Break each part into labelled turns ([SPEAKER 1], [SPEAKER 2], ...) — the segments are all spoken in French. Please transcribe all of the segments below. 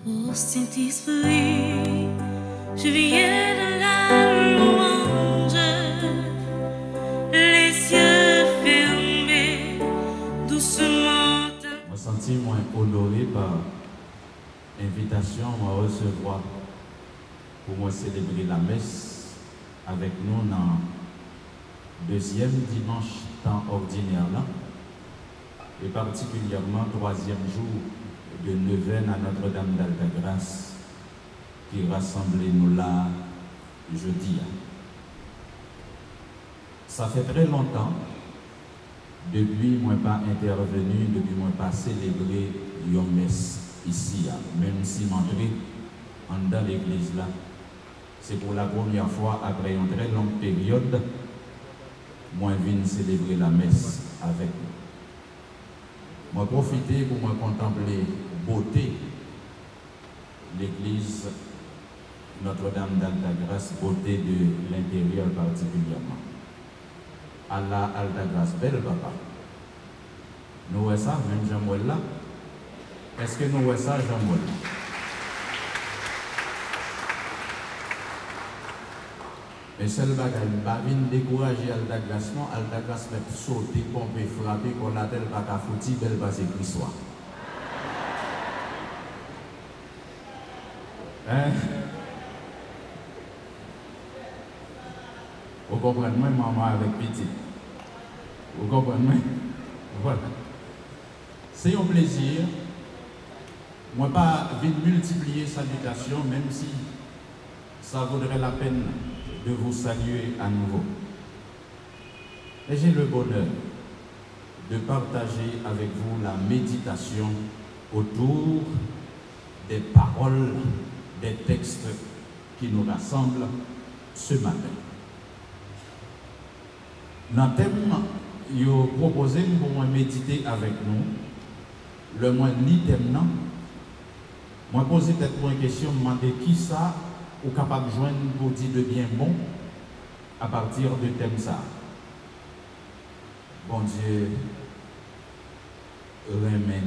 [SPEAKER 1] Ô Saint-Esprit, je viens de la louange, les yeux fermés, doucement.
[SPEAKER 2] Je me sens moins honoré par l'invitation à recevoir pour moi célébrer la messe avec nous dans le deuxième dimanche temps ordinaire là, et particulièrement troisième jour de neuvaine à Notre-Dame d'Alta-Grâce qui rassemblait nous là jeudi. Ça fait très longtemps depuis moi pas intervenu, depuis moi pas célébré une messe ici, même si m'entrer dans l'église là, c'est pour la première fois après une très longue période, moi viens célébrer la messe avec nous. Moi profiter pour moi contempler beauté l'église Notre-Dame d'Alta-Grâce, beauté de l'intérieur particulièrement. Allah Alta-Grâce, belle papa. Nous voyons ça, même Jean-Moël là. Est-ce que nous voyons ça, Jean-Moël? Mais seul bagage, je ne vais pas décourager Alta-Grâce, non. Alta-Grâce va sauter, pomper, frapper, qu'on a tel pas qu'à foutre, belle passe l'histoire. Hein? Vous comprenez, maman avec petit. Vous comprenez? Voilà. C'est un plaisir. Moi, pas venir multiplier salutations, même si ça vaudrait la peine de vous saluer à nouveau. Et j'ai le bonheur de partager avec vous la méditation autour des paroles, des textes qui nous rassemblent ce matin. Dans le thème, il a proposé pour méditer avec nous. Le moins ni thème, non. Moi, poser peut-être une question, demander qui ça ou capable de joindre pour dire de bien bon à partir de thème ça. Bon Dieu, remet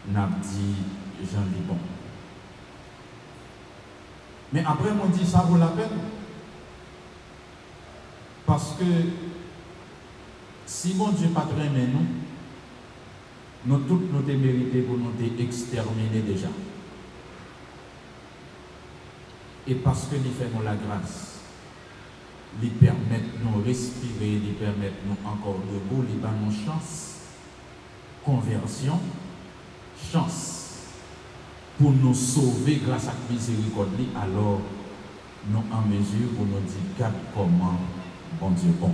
[SPEAKER 2] nous, n'a dit Jean Libon. Mais après, on dit ça vaut la peine. Parce que si bon Dieu pas très aimé nous toutes nous avons mérité pour nous exterminer déjà. Et parce que il fait nous la grâce, il permet de nous respirer, il permet de nous encore debout, il donne nous chance, conversion, chance pour nous sauver grâce à la miséricorde, alors nous en mesure pour nous dire comment bon Dieu bon.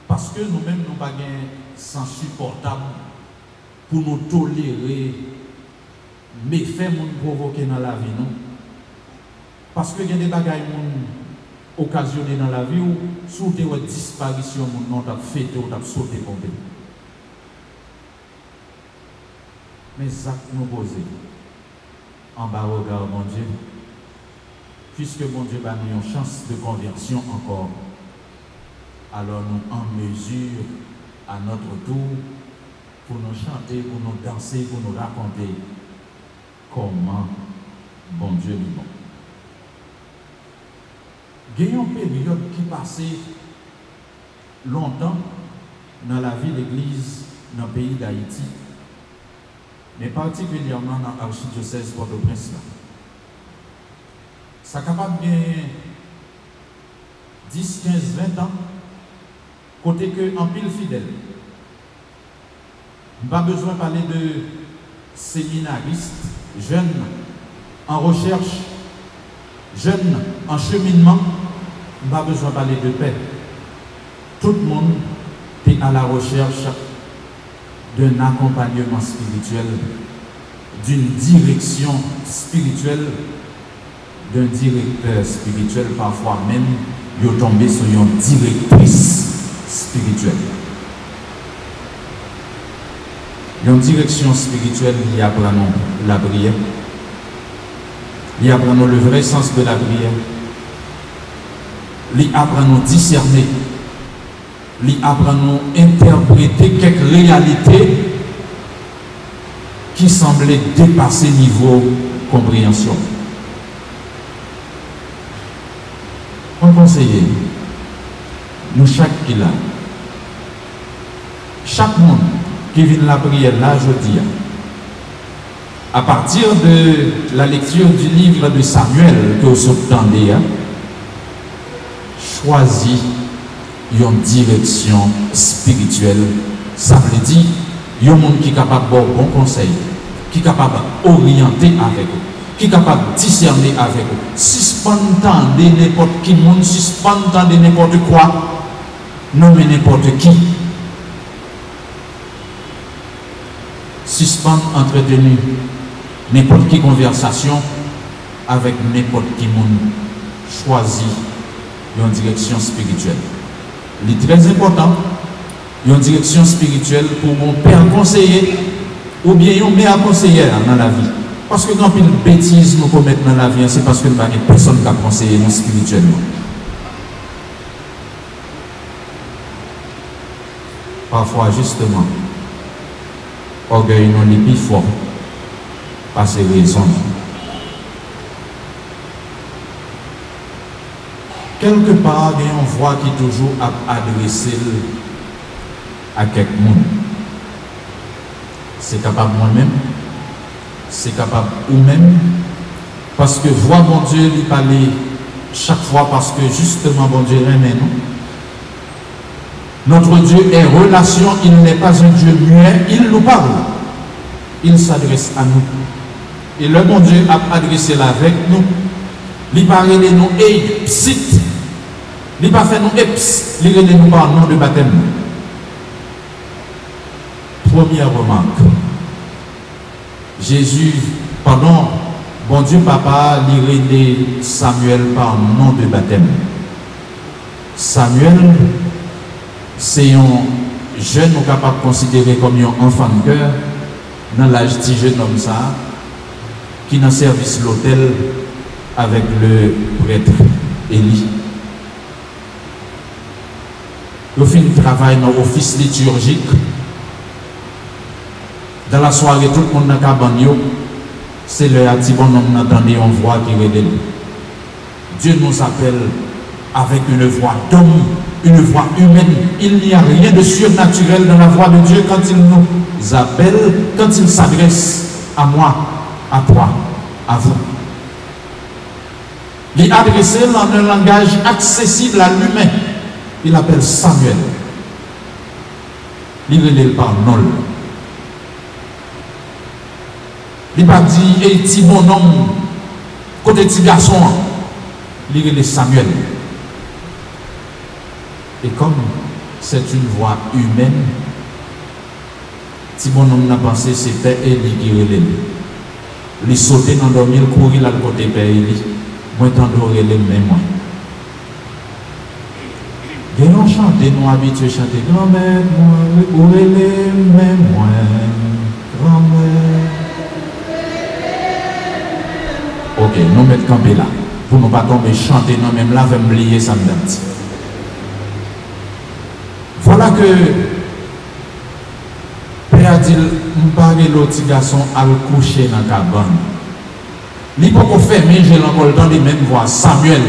[SPEAKER 2] Parce que nous-mêmes, nous n'avons pas de sens supportable pour nous tolérer méfaits nous provoquer dans la vie. Non? Parce que il y a des bagailles qui occasionnés dans la vie où, sous des disparitions, nous avons fêté ou avons sauté pour eux. Mais ça nous pose en bas au regard, mon Dieu, puisque mon Dieu va nous une chance de conversion encore. Alors nous en mesure à notre tour pour nous chanter, pour nous danser, pour nous raconter comment bon Dieu est bon. Il y a une période qui passait longtemps dans la vie de l'Église dans le pays d'Haïti, mais particulièrement dans l'archidiocèse Port-au-Prince. Ça est capable de 10, 15, 20 ans. Côté que en pile fidèle. Pas besoin de parler de séminaristes, jeunes en recherche, jeunes en cheminement. Pas besoin de parler de paix. Tout le monde est à la recherche d'un accompagnement spirituel, d'une direction spirituelle, d'un directeur spirituel, parfois même, il est tombé sur une directrice spirituelle. Il y a une direction spirituelle qui apprend la prière. Il apprend le vrai sens de la prière. Il apprend à discerner. Il apprend à interpréter quelques réalités qui semblait dépasser niveau compréhension. Mon conseiller, nous chaque qui là, chaque monde qui vient la prière là, je dis, à partir de la lecture du livre de Samuel que vous entendez, choisis une direction spirituelle. Ça veut dire, il y a un monde qui est capable de bon conseil, qui est capable d'orienter avec vous, qui est capable de discerner avec vous. Suspendre n'importe qui monde, suspendre n'importe quoi, nommer n'importe qui. Suspendre, entretenir n'importe qui conversation avec n'importe qui monde. Choisis une direction spirituelle. Il est très important, une direction spirituelle pour mon père conseiller ou bien un meilleur conseiller dans la vie. Parce que quand une bêtise nous commettons dans la vie, c'est parce que nous n'avons personne qui a conseillé nous spirituellement. Parfois, justement, orgueil non est plus fort par ces raisons. Quelque part, il y a une voix qui est toujours adressée à quelqu'un. C'est capable moi-même, c'est capable ou-même, parce que voix bon Dieu lui parler chaque fois, parce que justement bon Dieu aime nous. Notre Dieu est relation, il n'est pas un Dieu muet, il nous parle, il s'adresse à nous. Et le bon Dieu a adressé là avec nous, il parle de nous, et psit. Il n'a pas fait nous eps, il relève nous par nom de baptême. Première remarque. Jésus, pardon, bon Dieu Papa, il relève Samuel par nom de baptême. Samuel, c'est un jeune capable de considérer comme un enfant de cœur, dans l'âge de jeune homme ça, qui est dans le service de l'hôtel avec le prêtre Élie. Il fait un travail dans l'office liturgique. Dans la soirée, tout le monde dans la cabane, c'est le petit bonhomme d'entendre une voix qui révèle. Dieu nous appelle avec une voix d'homme, une voix humaine. Il n'y a rien de surnaturel dans la voix de Dieu quand il nous appelle, quand il s'adresse à moi, à toi, à vous. Il est adressé dans un langage accessible à l'humain. Il appelle Samuel. Il relève par nom. Il n'a pas dit, et petit bonhomme, côté petit garçon, il relève Samuel. Et comme c'est une voix humaine, petit bonhomme n'a pensé c'était Élie qui relève. Il sautait dans le il courait là le côté Père Élie. Moi, tant de relève, même moi. Et nous chantons, nous habitués à chanter grand-mère, où elle est, mais moi, grand-mère. Ok, nous mettons camper là, pour ne pas tomber chanter, non, même là, je vais me lier ça me donne. Voilà que Père a dit, je parle de l'autre garçon à le coucher dans la cabane. Il ne peut pas fermer, j'ai encore le temps de même voir Samuel.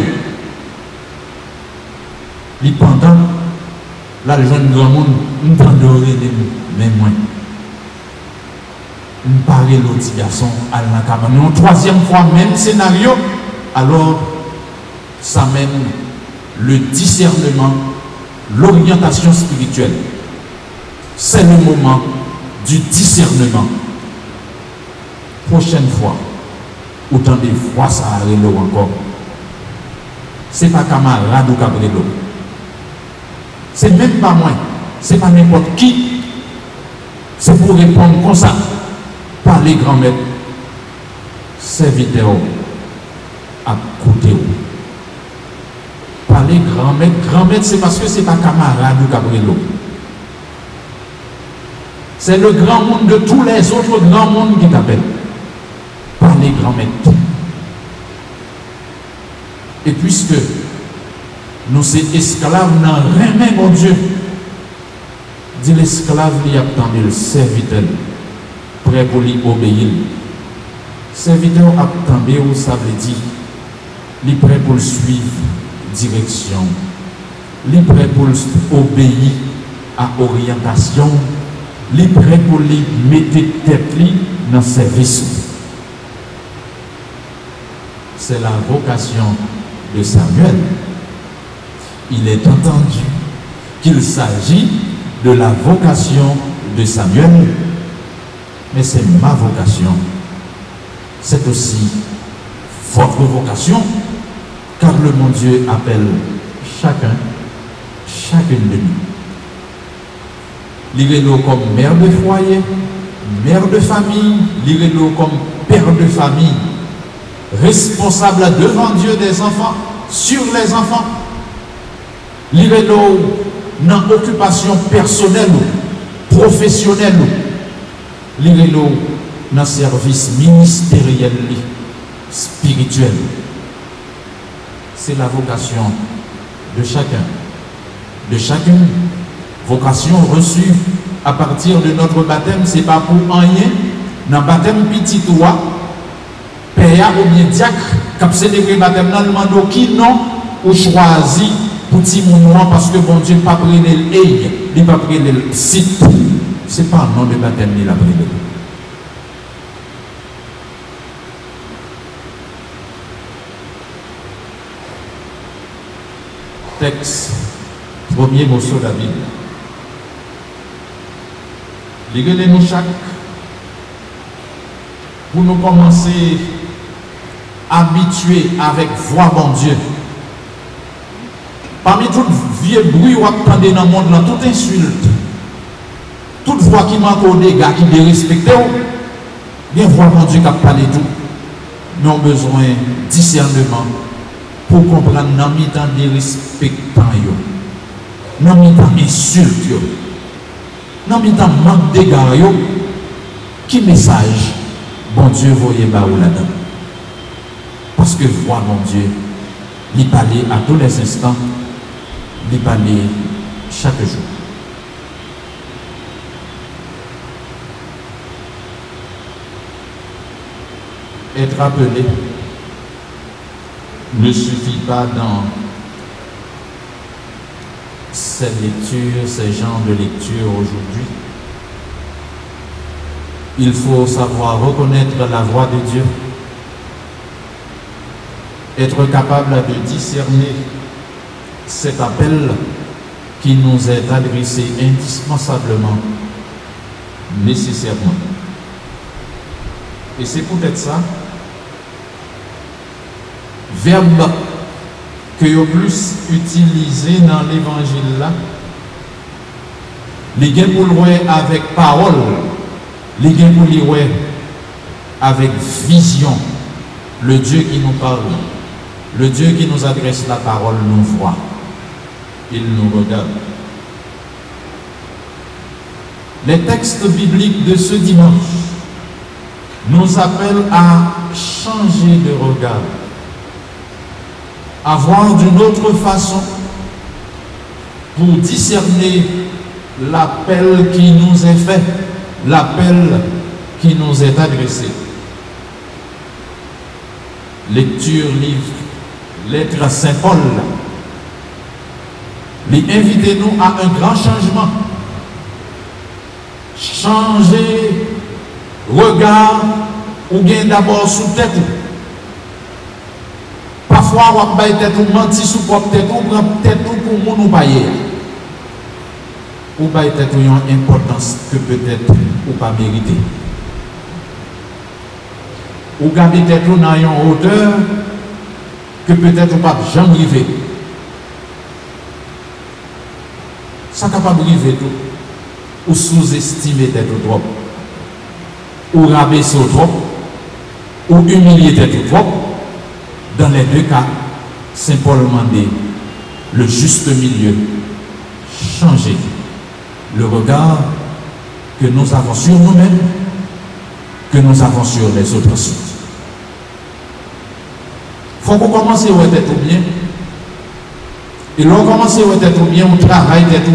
[SPEAKER 2] Pendant là, le jeune grand monde, nous t'endorons, mais moi. Nous parlons de l'autre garçon à la cabane. Une troisième fois, même scénario, alors ça mène le discernement, l'orientation spirituelle. C'est le moment du discernement. Prochaine fois, autant de fois ça arrive encore. Ce n'est pas camarade ou cabrelo. C'est même pas moi, c'est pas n'importe qui. C'est pour répondre comme ça, par les grands-mères, serviteurs, à côté. Par les grands-mères, c'est parce que c'est pas camarade ou cabrelo. C'est le grand monde de tous les autres grands mondes qui t'appellent. Par les grands-mères. Et puisque nous sommes esclaves dans rien, mon Dieu, dit l'esclave, il attendait le serviteur. prêt pour lui obéir. Serviteur attendez ou ça veut dire, il est prêt pour le suivre, direction. Il est prêt pour obéir à orientation. Il est prêt pour lui mettre tête dans le service. C'est la vocation de Samuel. Il est entendu qu'il s'agit de la vocation de Samuel, mais c'est ma vocation. C'est aussi votre vocation, car le mon Dieu appelle chacune de nous. Lirez-le comme mère de foyer, mère de famille, lirez-le comme père de famille, responsable devant Dieu des enfants, sur les enfants. Lirez-le dans l'occupation personnelle, professionnelle. Lirez-le dans le service ministériel, spirituel. C'est la vocation de chacun, de chacune. Vocation reçue à partir de notre baptême, ce n'est pas pour rien. Dans le baptême petit toi, père ou bien diacre, qui a célébré le baptême, dans le demande qui non ou choisi pour petit mouvement parce que bon Dieu n'a pas pris l'aide, il n'a pas pris le site. Ce n'est pas un nom de baptême qu'il a pris. Texte, premier morceau de la Bible. Lisez-nous chaque pour nous commencer à habituer avec voix bon Dieu. Parmi tout vieux bruit qu'on entend dans le monde, dans toute insulte, toute voix qui manque aux dégâts, qui dérespecte, bien voix bon Dieu qui a parlé tout. Nous avons besoin de discernement pour comprendre dans le temps dérespectant, dans le temps insulte. Non, mais dans le manque d'égard, qui message bon Dieu voyez là là-dedans? Parce que voix mon Dieu, il parle à tous les instants, il parle chaque jour. Être appelé ne suffit pas dans ces lectures, ces genres de lecture aujourd'hui. Il faut savoir reconnaître la voix de Dieu, être capable de discerner cet appel qui nous est adressé indispensablement, nécessairement. Et c'est peut-être ça, verbe que vous plus utilisé dans l'évangile là, les gains pour le avec parole, les gains pour le avec vision. Le Dieu qui nous parle, le Dieu qui nous adresse la parole nous voit, il nous regarde. Les textes bibliques de ce dimanche nous appellent à changer de regard, à voir d'une autre façon pour discerner l'appel qui nous est fait, l'appel qui nous est adressé. Lecture, livre, lettre à Saint Paul, invitez-nous à un grand changement. Changer regard ou bien d'abord sous tête. Parfois, on va tête ou mentir sous propre tête, on prend tête pour nous payer. Ou va tête une importance que peut-être ou pas mériter. Ou garder tête dans une hauteur que peut-être ou pas jamais arriver. Ça capable arriver tout. Ou sous-estimer tête trop. Ou rabaisser trop. Ou humilier tête trop. Dans les deux cas, Saint Paul demandait le juste milieu, changer le regard que nous avons sur nous-mêmes, que nous avons sur les autres aussi. Il faut qu'on commence à être bien. Et l'on commence à être bien, on travaille d'être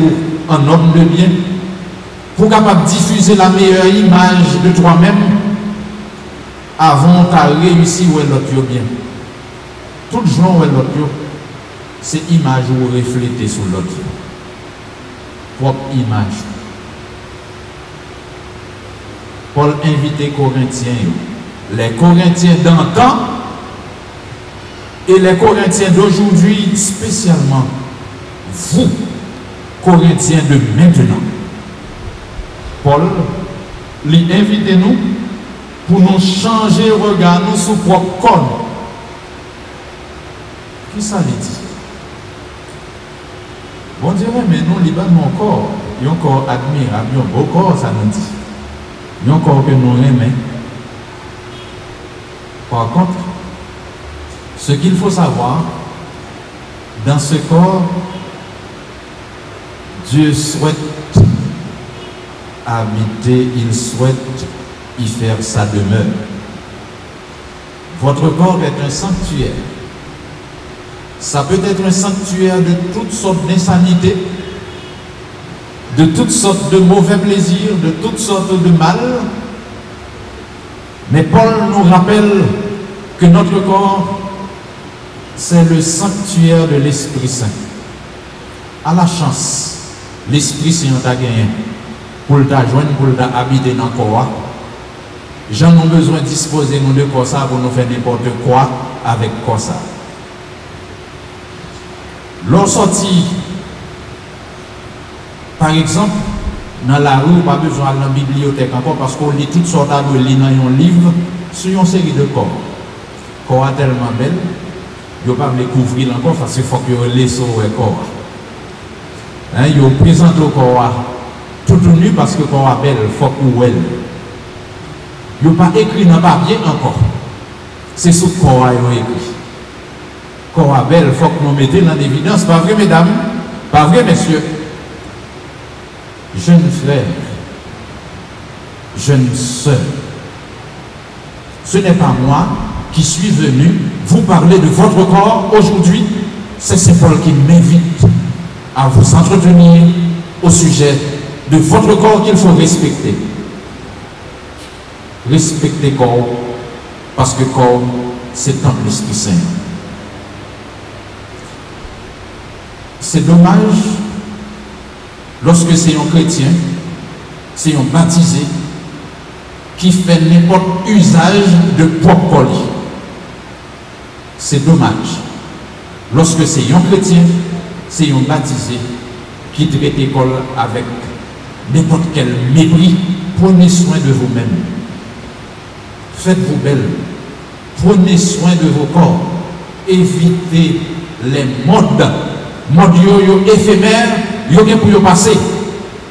[SPEAKER 2] en homme de bien. pour capable diffuser la meilleure image de toi-même avant de réussir où est l'autre bien. Tout le jour où est l'autre, c'est image ou refléter sur l'autre. Propre image. Paul invite les Corinthiens, les Corinthiens d'antan et les Corinthiens d'aujourd'hui, spécialement vous, Corinthiens de maintenant. Paul lui invite nous pour nous changer le regard nous sur propre corps. Qui ça veut dire? Bon Dieu, mais nous, Liban, mon corps, il y a un corps admirable, il y a un beau corps, ça nous dit. Il y a un corps que nous aimons. Par contre, ce qu'il faut savoir, dans ce corps, Dieu souhaite habiter, il souhaite y faire sa demeure. Votre corps est un sanctuaire. Ça peut être un sanctuaire de toutes sortes d'insanités, de toutes sortes de mauvais plaisirs, de toutes sortes de mal. Mais Paul nous rappelle que notre corps, c'est le sanctuaire de l'Esprit Saint. À la chance, l'Esprit Saint t'a gagné pour t'ajoindre, pour t'habiter dans le corps. J'en ai besoin de disposer nous de corps ça pour nous faire n'importe quoi avec corps ça. L'on sortit, par exemple, dans la rue, pas besoin d'aller dans la bibliothèque encore parce qu'on lit toutes sortes de livres dans un livre sur une série de corps. Corps tellement belle, il ne peut pas me couvrir encore parce qu'il faut que vous laissez le corps. Il présente le corps tout nu parce que le corps est belle, il faut que vous elle. Il ne pas écrit dans le papier encore. C'est sous le corps qu'il écrit. Corps belle, il faut que nous mettions en évidence. Pas vrai, mesdames? Pas vrai, messieurs? Jeunes frères, jeunes sœurs, ce n'est pas moi qui suis venu vous parler de votre corps aujourd'hui. C'est Paul qui m'invite à vous entretenir au sujet de votre corps qu'il faut respecter. Respectez corps, parce que corps, c'est temple de l'Esprit Saint. C'est dommage lorsque c'est un chrétien, c'est un baptisé qui fait n'importe usage de propre corps. C'est dommage lorsque c'est un chrétien, c'est un baptisé qui traite l'école avec n'importe quel mépris. Prenez soin de vous-même. Faites-vous belle. Prenez soin de vos corps. Évitez les modes. Modes éphémères, yo bien pour passer.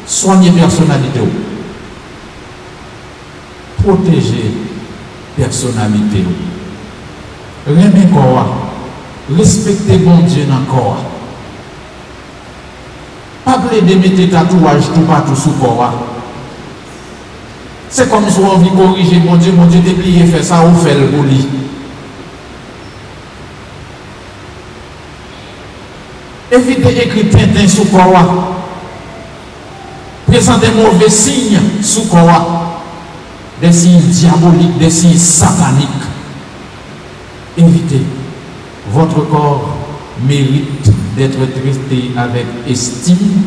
[SPEAKER 2] Soignez personnalité. Protégez personnalité. Remez corps. Respectez bon Dieu dans le corps. Pas de mettre tatouage tout partout sous le corps. C'est comme si on envie de corriger mon Dieu déplié, fait ça ou fait le bouli. Évitez d'écrire Tintin sous le corps. Présentez mauvais signes sous le corps. Des signes diaboliques, des signes sataniques. Évitez. Votre corps mérite d'être traité avec estime,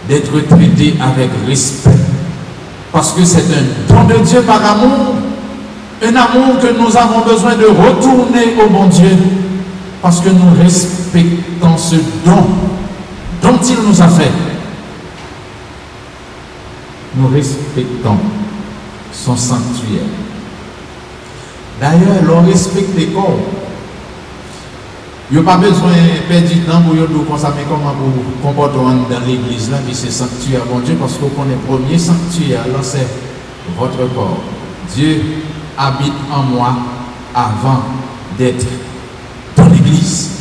[SPEAKER 2] d'être traité avec respect. Parce que c'est un don de Dieu par amour, un amour que nous avons besoin de retourner au bon Dieu, parce que nous respectons ce don dont il nous a fait. Nous respectons son sanctuaire. D'ailleurs, l'on respecte les corps. Il n'y a pas besoin de perdre du temps pour dire comment vous comporter dans l'église là, qui c'est sanctuaire bon Dieu, parce qu'on connaît le premier sanctuaire, là c'est votre corps. Dieu habite en moi avant d'être dans l'église.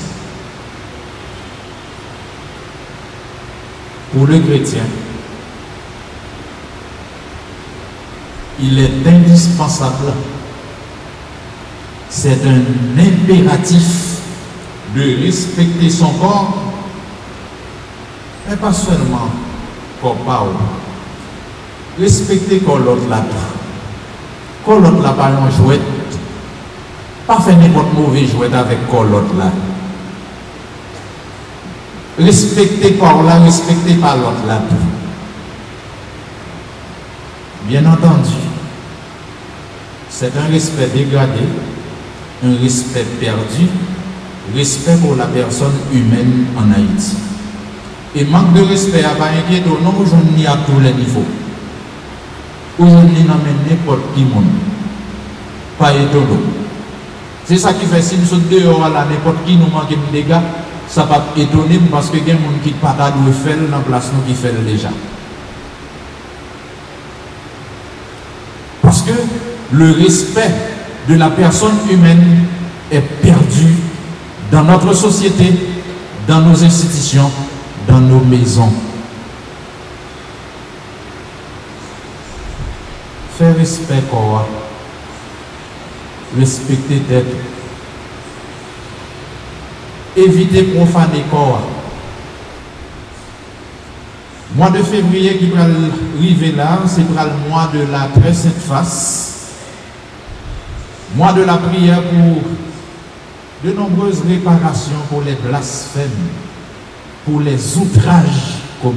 [SPEAKER 2] Pour le chrétien, il est indispensable, c'est un impératif de respecter son corps, mais pas seulement corps, Respectez qu'on l'autre là. Qu'on l'autre là pas un jouet. Pas faire n'importe mauvais jouet avec qu'on l'autre là. Respectez corps là, respectez pas l'autre là. Bien entendu, c'est un respect dégradé, un respect perdu, respect pour la personne humaine en Haïti. Et manque de respect à pas inquiéter, non, aujourd'hui à tous les niveaux. Aujourd'hui, on n'amène n'importe qui monde. Pas étonnant. C'est ça qui fait si nous sommes dehors à n'importe qui nous manque de dégâts, ça va étonner parce que il y a des gens qui ne peuvent pas faire dans la place nous qui fait déjà. Parce que le respect de la personne humaine est perdu dans notre société, dans nos institutions, dans nos maisons. Faire respect quoi? Respecter tête. Éviter profaner quoi? Mois de février qui va arriver là, c'est le mois de la très sainte face. Mois de la prière pour de nombreuses réparations pour les blasphèmes, pour les outrages commis.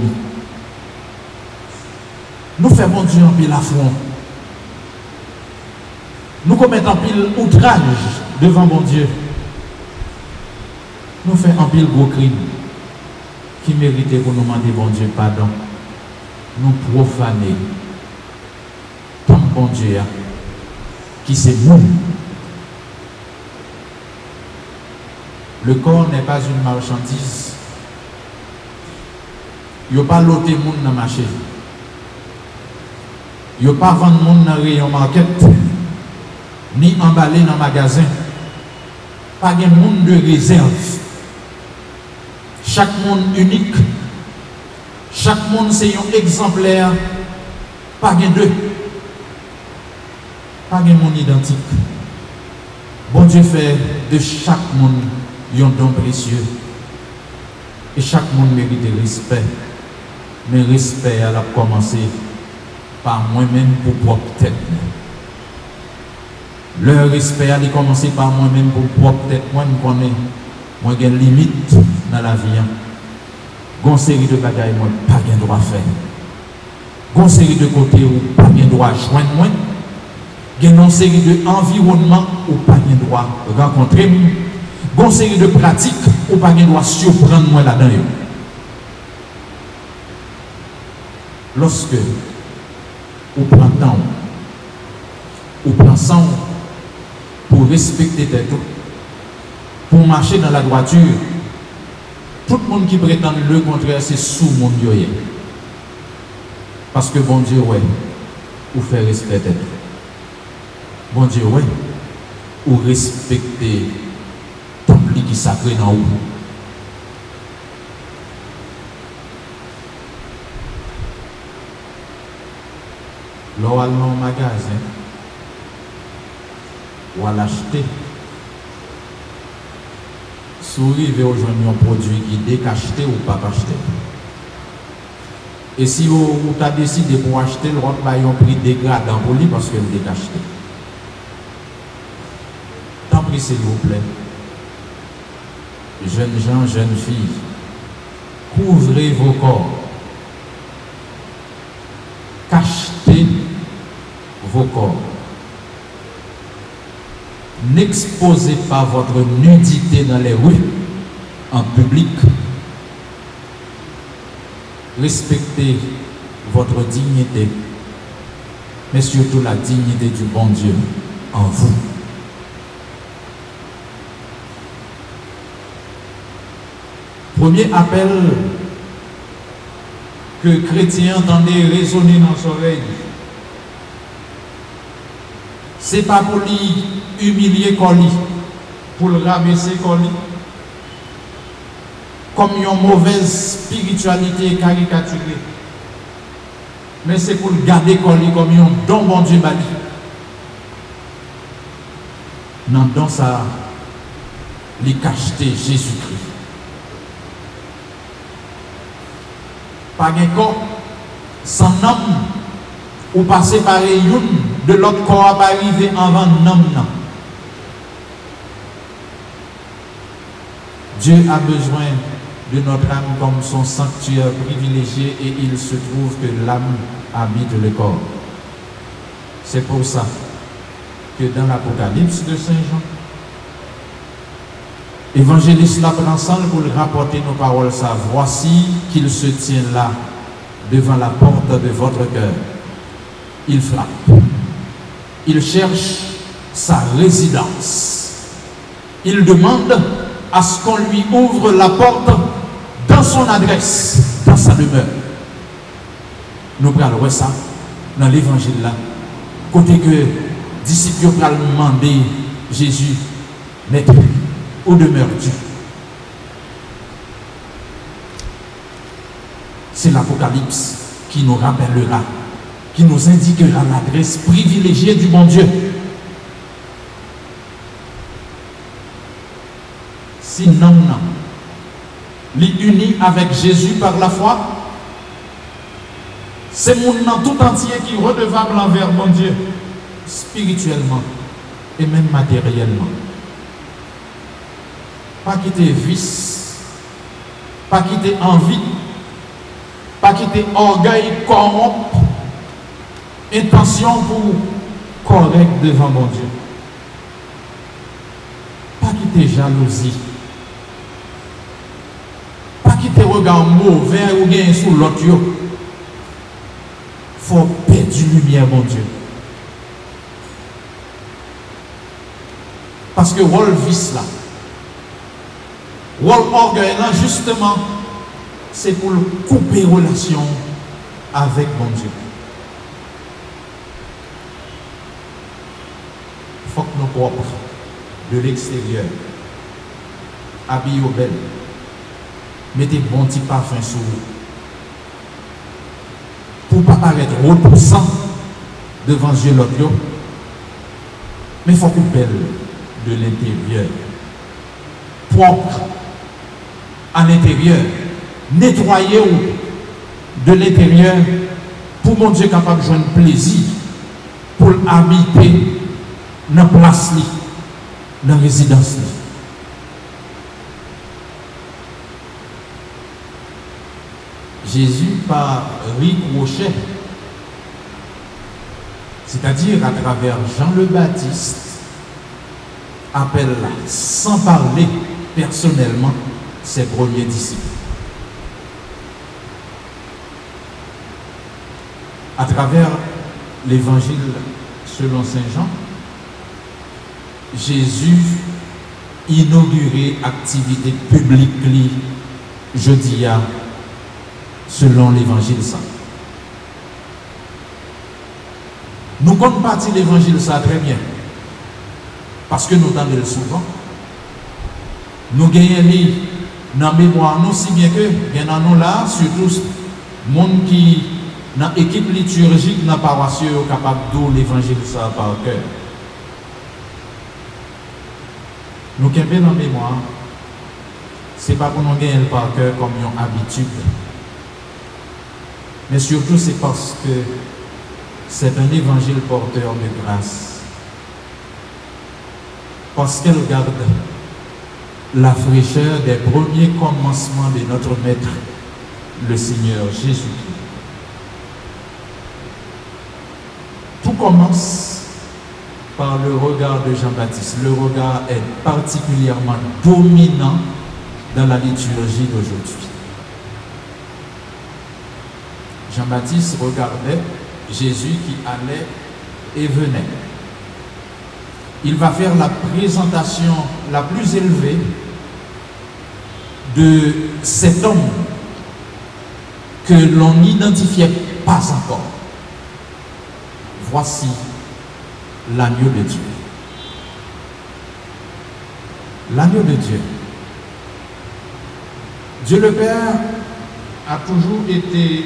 [SPEAKER 2] Nous faisons Dieu en pile affront. Nous commettons en pile outrage devant mon Dieu. Nous faisons en pile gros crimes qui méritait pour nous demander bon Dieu pardon. Nous profaner tant bon Dieu qui c'est nous. Le corps n'est pas une marchandise. Il n'y a pas l'autre monde dans le marché. Il n'y a pas vendre monde dans le rayon market, ni emballé dans le magasin. Pas de monde de réserve. Chaque monde unique. Chaque monde c'est un exemplaire. Pas de deux. Pas de monde identique. Bon Dieu fait de chaque monde un don précieux. Et chaque monde mérite respect. Mais respect, elle a commencé par moi-même pour propre tête. Le respect, elle a commencé par moi-même pour propre tête. Moi, je connais. Moi, j'ai une limite dans la vie. Il y a une série de bagages, moi, pas de droit à faire. Il y a une série de côtés où pas de droit à joindre moi. Il y a une série d'environnements où pas de droit à rencontrer moi. Il y a une série de pratiques où pas de droit à surprendre moi là-dedans. Lorsque on prend temps, on prend sang pour respecter tes tout, pour marcher dans la droiture, tout le monde qui prétend le contraire, c'est sous mon Dieu. Parce que bon Dieu, ouais, ou fait respecter. Bon Dieu, ouais, ou respecter le temple qui est sacré dans vous. L'on va dans un magasin, ou à l'acheter. Souriez aujourd'hui un produit qui est décacheté ou pas acheté. Et si vous avez décidé pour acheter, le roi va un prix dégradant pour lui parce que le décacheté. Tant pis s'il vous plaît. Jeunes gens, jeunes filles, couvrez vos corps. Cachetez vos corps. N'exposez pas votre nudité dans les rues, en public. Respectez votre dignité, mais surtout la dignité du bon Dieu en vous. Premier appel que chrétiens entendez résonner dans son oreille. Ce n'est pas pour lui humilier Coli, pour le rabaisser Coli, comme une mauvaise spiritualité caricaturée. Mais c'est pour le garder Coli comme un don bon Dieu bali. Non, dans ça, les cacheter Jésus-Christ. Pas un corps sans homme, ou passer par une de l'autre corps pour arriver avant nom. Dieu a besoin de notre âme comme son sanctuaire privilégié et il se trouve que l'âme habite le corps. C'est pour ça que dans l'Apocalypse de Saint Jean, évangéliste la prend ensemble pour rapporter nos paroles. Ça, voici qu'il se tient là, devant la porte de votre cœur. Il frappe. Il cherche sa résidence. Il demande à ce qu'on lui ouvre la porte dans son adresse, dans sa demeure. Nous prenons ça dans l'évangile là. Côté que disciples ont demandé Jésus, maître, où demeures-tu? C'est l'Apocalypse qui nous rappellera, qui nous indiquera l'adresse privilégiée du bon Dieu. Si non, l'uni avec Jésus par la foi, c'est mon nom tout entier qui est redevable envers mon Dieu, spirituellement et même matériellement. Pas quitter vice, pas quitter envie, pas quitter orgueil corrompt, intention pour correct devant mon Dieu. Pas quitter jalousie, pas quitter regard mauvais ou bien sous l'autre. Faut perdre lumière, mon Dieu. Parce que rôle vice là, rôle orgueil là, justement, c'est pour couper relation avec mon Dieu. Il faut que nous propres de l'extérieur, habillés au bel, mettez bon petit parfum sur vous. Pour ne pas paraître repoussant devant Dieu l'autre, mais il faut qu'on belle de l'intérieur, propre à l'intérieur, nettoyer de l'intérieur pour mon Dieu capable de joindre plaisir pour habiter dans la place, dans la résidence. Jésus, par ricochet, c'est-à-dire à travers Jean le Baptiste, appelle sans parler personnellement ses premiers disciples. À travers l'évangile selon Saint Jean, Jésus inauguré activité publique jeudi selon l'évangile ça. Nous comprenons l'évangile ça très bien. Parce que nous entendons souvent. Nous gagnons dans la mémoire, nous si bien que, bien nous là, surtout les gens qui dans l'équipe liturgique, dans la paroisse, sont capables de l'évangile ça par cœur. Nous gagnons dans la mémoire, ce n'est pas pour nous gagner par cœur comme une habitude. Mais surtout, c'est parce que c'est un évangile porteur de grâce. Parce qu'elle garde la fraîcheur des premiers commencements de notre Maître, le Seigneur Jésus-Christ. Tout commence par le regard de Jean-Baptiste. Le regard est particulièrement dominant dans la liturgie d'aujourd'hui. Jean-Baptiste regardait Jésus qui allait et venait. Il va faire la présentation la plus élevée de cet homme que l'on n'identifiait pas encore. Voici l'agneau de Dieu. L'agneau de Dieu. Dieu le Père a toujours été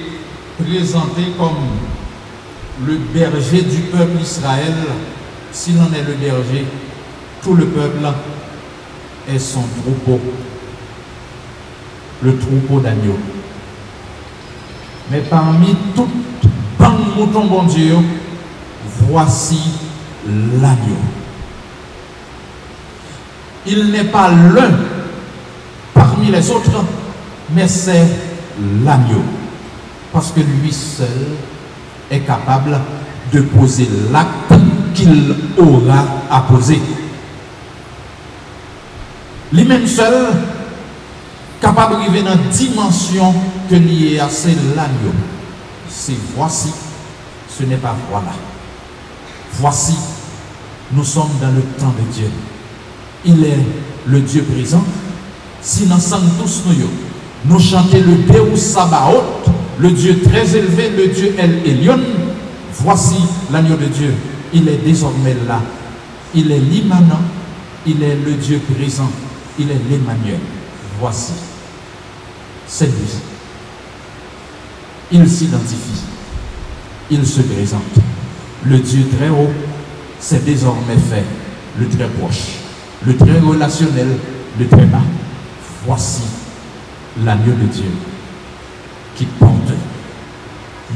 [SPEAKER 2] présenté comme le berger du peuple Israël. S'il en est le berger, tout le peuple est son troupeau, le troupeau d'agneaux. Mais parmi toute bande mouton bon Dieu, voici l'agneau. Il n'est pas l'un parmi les autres, mais c'est l'agneau. Parce que lui seul est capable de poser l'acte qu'il aura à poser. Lui-même seul, capable d'arriver dans la dimension que lié à c'est l'agneau. C'est voici, ce n'est pas voilà. Voici, nous sommes dans le temps de Dieu. Il est le Dieu présent. Si nous sommes tous nous chantons le Deus Sabaoth, le Dieu très élevé, le Dieu El Elyon. Voici l'agneau de Dieu. Il est désormais là. Il est l'immanent. Il est le Dieu présent. Il est l'Emmanuel. Voici. C'est lui. Il s'identifie. Il se présente. Le Dieu très haut, c'est désormais fait. Le très proche. Le très relationnel. Le très bas. Voici l'agneau de Dieu qui porte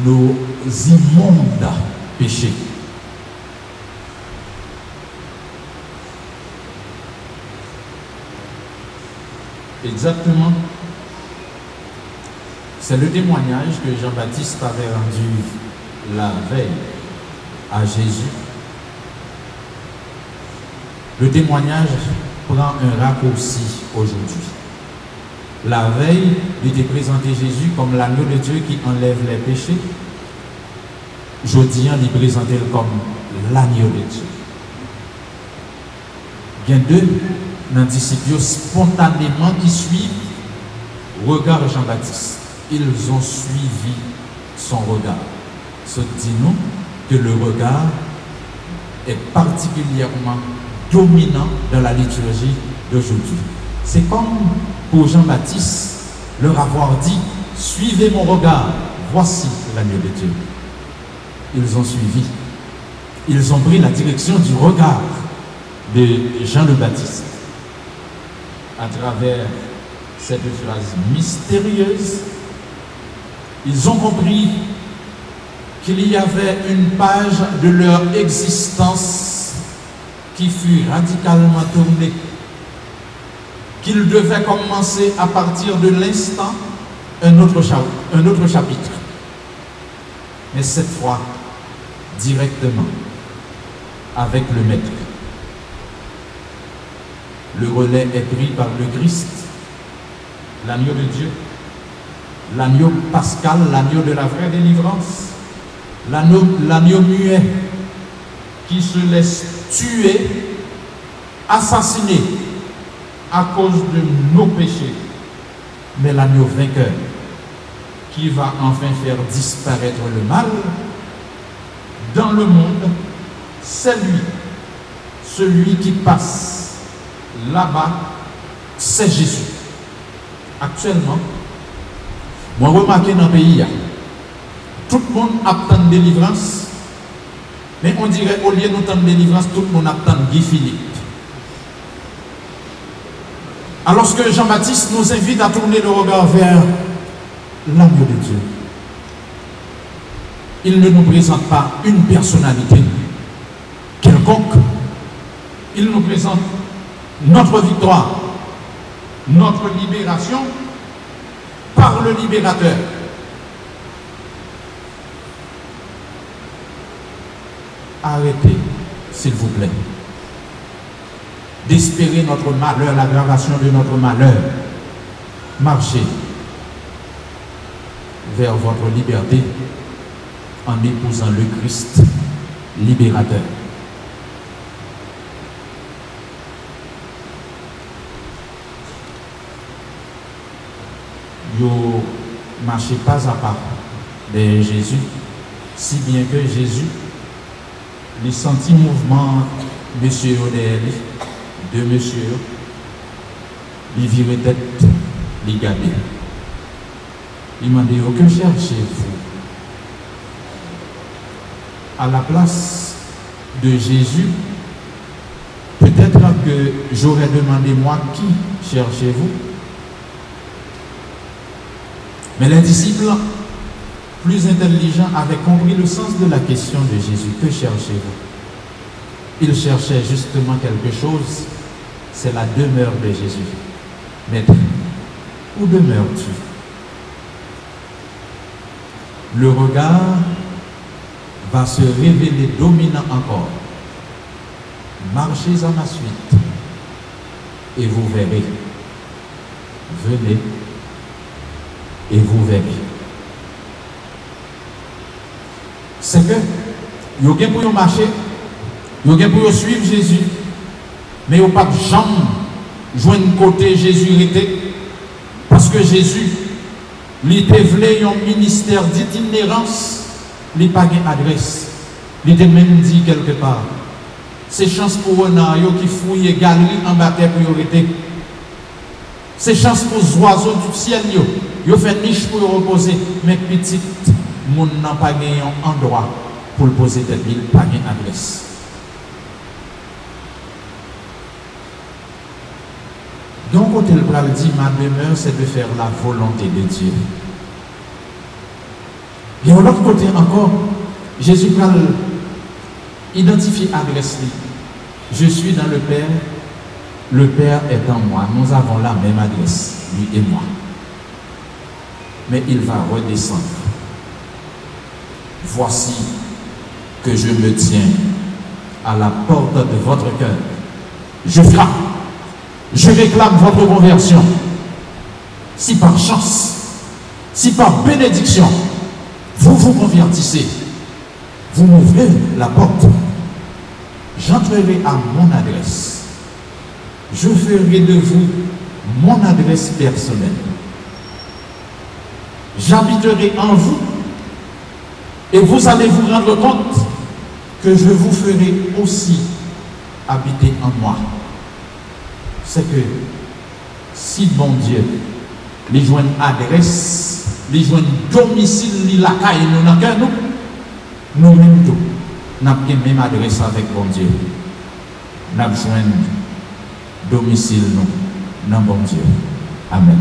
[SPEAKER 2] nos immondes péchés. Exactement. C'est le témoignage que Jean-Baptiste avait rendu la veille à Jésus. Le témoignage prend un raccourci aujourd'hui. La veille, il était présenté Jésus comme l'agneau de Dieu qui enlève les péchés. Aujourd'hui, il est présenté comme l'agneau de Dieu. Il y a deux disciples spontanément qui suivent le regard de Jean-Baptiste. Ils ont suivi son regard. Ce dit-nous que le regard est particulièrement dominant dans la liturgie d'aujourd'hui. C'est comme pour Jean-Baptiste leur avoir dit « Suivez mon regard, voici l'agneau de Dieu ». Ils ont suivi. Ils ont pris la direction du regard de Jean le Baptiste. À travers cette phrase mystérieuse, ils ont compris qu'il y avait une page de leur existence qui fut radicalement tournée, qu'ils devaient commencer à partir de l'instant un autre chapitre. Mais cette fois, directement, avec le Maître. Le relais est pris par le Christ, l'agneau de Dieu, l'agneau pascal, l'agneau de la vraie délivrance, l'agneau muet qui se laisse tuer, assassiner à cause de nos péchés, mais l'agneau vainqueur qui va enfin faire disparaître le mal dans le monde, c'est lui, celui qui passe là-bas, c'est Jésus. Actuellement, moi remarqué dans le pays, tout le monde attend de délivrance, mais on dirait au lieu d'attendre délivrance, tout le monde attend Guy Philippe. Alors que Jean-Baptiste nous invite à tourner le regard vers l'agneau de Dieu. Il ne nous présente pas une personnalité quelconque. Il nous présente notre victoire, notre libération par le libérateur. Arrêtez, s'il vous plaît, d'espérer notre malheur, l'aggravation de notre malheur. Marchez vers votre liberté en épousant le Christ libérateur. Vous marchez pas à pas de Jésus, si bien que Jésus, les sentit mouvement monsieur de monsieur, il virait tête, il gardait. Il m'a dit, aucun cherchez-vous. À la place de Jésus, peut-être que j'aurais demandé, moi, qui cherchez-vous? Mais les disciples plus intelligents avaient compris le sens de la question de Jésus. Que cherchez-vous? Ils cherchaient justement quelque chose, c'est la demeure de Jésus. Maître, où demeures-tu? Le regard va se révéler dominant encore. Marchez à ma suite et vous verrez. Venez et vous verrez. C'est que, vous avez pour marcher, vous avez pour suivre Jésus, mais vous n'avez pas de jambe joindre côté Jésus était, parce que Jésus, il était un ministère d'itinérance, il n'a pas d'adresse. Il était même dit quelque part. C'est chance pour eux qui fouillent galerie en bas terre pour y arrêter. C'est chance pour les oiseaux du ciel. Ils fait niche pour reposer. Mais petit, monde n'a pas gagné un endroit pour le poser tête. Il n'a pas gagné adresse. Donc, quand il dit, ma demeure, c'est de faire la volonté de Dieu. Et de l'autre côté encore, Jésus parle identifier adresse. Je suis dans le Père est en moi. Nous avons la même adresse, lui et moi. Mais il va redescendre. Voici que je me tiens à la porte de votre cœur. Je frappe. Je réclame votre conversion. Si par chance, si par bénédiction, vous vous convertissez, vous m'ouvrez la porte, j'entrerai à mon adresse. Je ferai de vous mon adresse personnelle. J'habiterai en vous et vous allez vous rendre compte que je vous ferai aussi habiter en moi. C'est que si bon Dieu, les joint adresse, les joint domicile, les lacaille, nous n'avons qu'un nous mêmes tout, nous avons même adresse avec bon Dieu. Nous avons joint domicile, nous, dans bon Dieu. Amen.